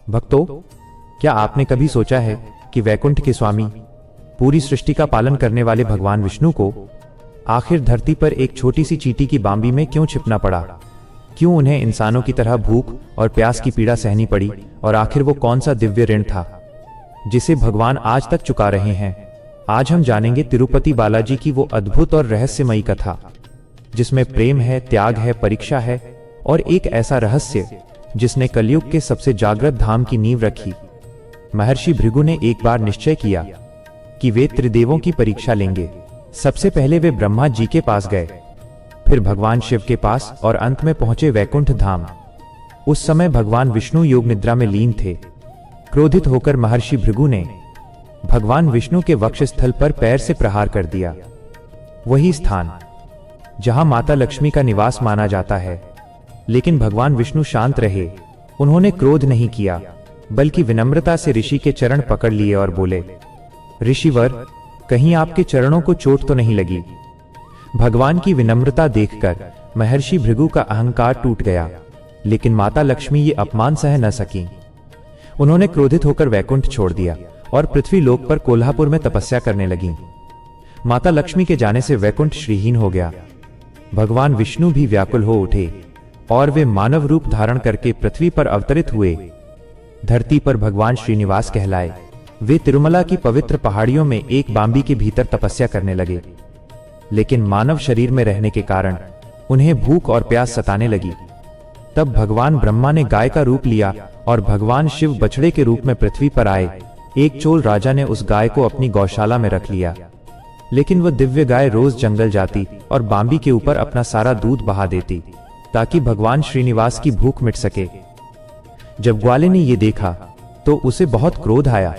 भक्तों, क्या आपने कभी सोचा है कि वैकुंठ के स्वामी, पूरी सृष्टि का पालन करने वाले भगवान विष्णु को आखिर धरती पर एक छोटी सी चींटी की बांबी में क्यों छिपना पड़ा? क्यों उन्हें इंसानों की तरह भूख और प्यास की पीड़ा सहनी पड़ी? और आखिर वो कौन सा दिव्य ऋण था जिसे भगवान आज तक चुका रहे हैं? आज हम जानेंगे तिरुपति बालाजी की वो अद्भुत और रहस्यमयी कथा, जिसमें प्रेम है, त्याग है, परीक्षा है और एक ऐसा रहस्य जिसने कलयुग के सबसे जागृत धाम की नींव रखी। महर्षि भृगु ने एक बार निश्चय किया कि वे त्रिदेवों की परीक्षा लेंगे। सबसे पहले वे ब्रह्मा जी के पास गए, फिर भगवान शिव के पास और अंत में पहुंचे वैकुंठ धाम। उस समय भगवान विष्णु योग निद्रा में लीन थे। क्रोधित होकर महर्षि भृगु ने भगवान विष्णु के वक्षस्थल पर पैर से प्रहार कर दिया। वही स्थान जहां माता लक्ष्मी का निवास माना जाता है। लेकिन भगवान विष्णु शांत रहे। उन्होंने क्रोध नहीं किया, बल्कि विनम्रता से ऋषि के चरण पकड़ लिए और बोले, ऋषिवर, कहीं आपके चरणों को चोट तो नहीं लगी? भगवान की विनम्रता देखकर महर्षि भृगु का अहंकार टूट गया, लेकिन माता लक्ष्मी ये अपमान सह न सकी। उन्होंने क्रोधित होकर वैकुंठ छोड़ दिया और पृथ्वी लोक पर कोल्हापुर में तपस्या करने लगी। माता लक्ष्मी के जाने से वैकुंठ श्रीहीन हो गया। भगवान विष्णु भी व्याकुल हो उठे और वे मानव रूप धारण करके पृथ्वी पर अवतरित हुए। धरती पर भगवान श्रीनिवास कहलाए। वे तिरुमला की पवित्र पहाड़ियों में एक बांबी के भीतर तपस्या करने लगे। लेकिन मानव शरीर में रहने के कारण उन्हें भूख और प्यास सताने लगी। तब भगवान ब्रह्मा ने गाय का रूप लिया और भगवान शिव बछड़े के रूप में पृथ्वी पर आए। एक चोल राजा ने उस गाय को अपनी गौशाला में रख लिया, लेकिन वह दिव्य गाय रोज जंगल जाती और बांबी के ऊपर अपना सारा दूध बहा देती, ताकि भगवान श्रीनिवास की भूख मिट सके। जब ग्वाले ने यह देखा तो उसे बहुत क्रोध आया।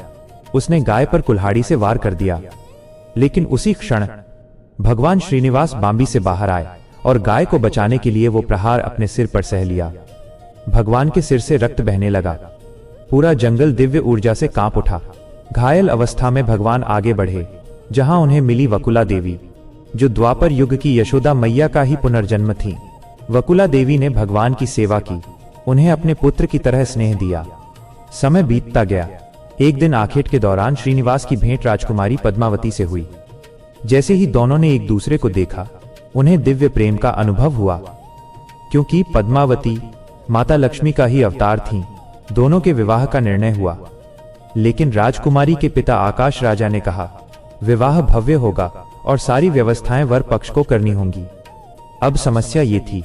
उसने गाय पर कुल्हाड़ी से वार कर दिया, लेकिन उसी क्षण भगवान श्रीनिवास बांबी से बाहर आए और गाय को बचाने के लिए वो प्रहार अपने सिर पर सह लिया। भगवान के सिर से रक्त बहने लगा। पूरा जंगल दिव्य ऊर्जा से कांप उठा। घायल अवस्था में भगवान आगे बढ़े, जहां उन्हें मिली वकुला देवी, जो द्वापर युग की यशोदा मैया का ही पुनर्जन्म थी। वकुला देवी ने भगवान की सेवा की, उन्हें अपने पुत्र की तरह स्नेह दिया। समय बीतता गया। एक दिन आखेट के दौरान श्रीनिवास की भेंट राजकुमारी पद्मावती से हुई। जैसे ही दोनों ने एक दूसरे को देखा, उन्हें दिव्य प्रेम का अनुभव हुआ, क्योंकि पद्मावती माता लक्ष्मी का ही अवतार थीं। दोनों के विवाह का निर्णय हुआ, लेकिन राजकुमारी के पिता आकाश राजा ने कहा, विवाह भव्य होगा और सारी व्यवस्थाएं वर पक्ष को करनी होंगी। अब समस्या ये थी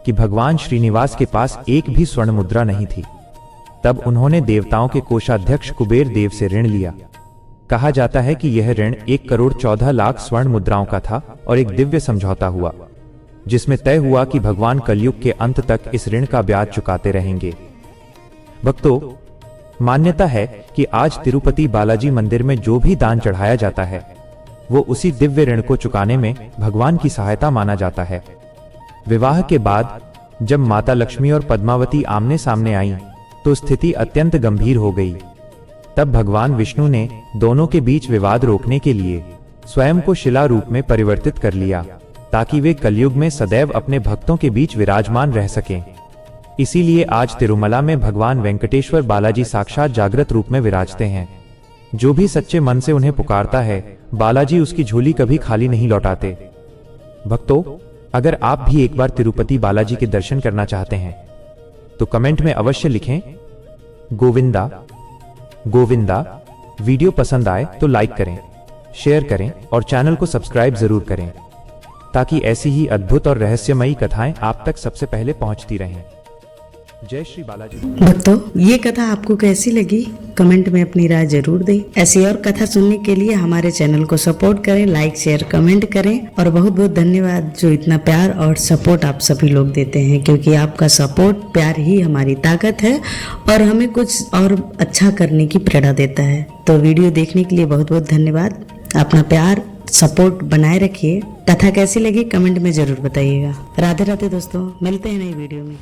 कि भगवान श्रीनिवास के पास एक भी स्वर्ण मुद्रा नहीं थी। तब उन्होंने देवताओं के कोषाध्यक्ष कुबेर देव से ऋण लिया। कहा जाता है कि यह ऋण 1,14,00,000 स्वर्ण मुद्राओं का था और एक दिव्य समझौता हुआ, जिसमें तय हुआ कि भगवान कलयुग के अंत तक इस ऋण का ब्याज चुकाते रहेंगे। भक्तों, मान्यता है कि आज तिरुपति बालाजी मंदिर में जो भी दान चढ़ाया जाता है, वो उसी दिव्य ऋण को चुकाने में भगवान की सहायता माना जाता है। विवाह के बाद जब माता लक्ष्मी और पद्मावती आमने सामने आईं, तो स्थिति अत्यंत गंभीर हो गई। तब भगवान विष्णु ने दोनों के बीच विवाद रोकने के लिए स्वयं को शिला रूप में परिवर्तित कर लिया, ताकि वे कलयुग में सदैव अपने भक्तों के बीच विराजमान रह सकें। इसीलिए आज तिरुमला में भगवान वेंकटेश्वर बालाजी साक्षात जागृत रूप में विराजते हैं। जो भी सच्चे मन से उन्हें पुकारता है, बालाजी उसकी झोली कभी खाली नहीं लौटाते। भक्तों, अगर आप भी एक बार तिरुपति बालाजी के दर्शन करना चाहते हैं, तो कमेंट में अवश्य लिखें, गोविंदा गोविंदा। वीडियो पसंद आए तो लाइक करें, शेयर करें और चैनल को सब्सक्राइब जरूर करें, ताकि ऐसी ही अद्भुत और रहस्यमयी कथाएं आप तक सबसे पहले पहुंचती रहें। जय श्री बालाजी। भक्तों, ये कथा आपको कैसी लगी? कमेंट में अपनी राय जरूर दें। ऐसी और कथा सुनने के लिए हमारे चैनल को सपोर्ट करें, लाइक शेयर कमेंट करें। और बहुत बहुत धन्यवाद जो इतना प्यार और सपोर्ट आप सभी लोग देते हैं, क्योंकि आपका सपोर्ट, प्यार ही हमारी ताकत है और हमें कुछ और अच्छा करने की प्रेरणा देता है। तो वीडियो देखने के लिए बहुत बहुत धन्यवाद। अपना प्यार सपोर्ट बनाए रखिए। कथा कैसी लगी कमेंट में जरूर बताइएगा। राधे राधे दोस्तों, मिलते हैं नई वीडियो में।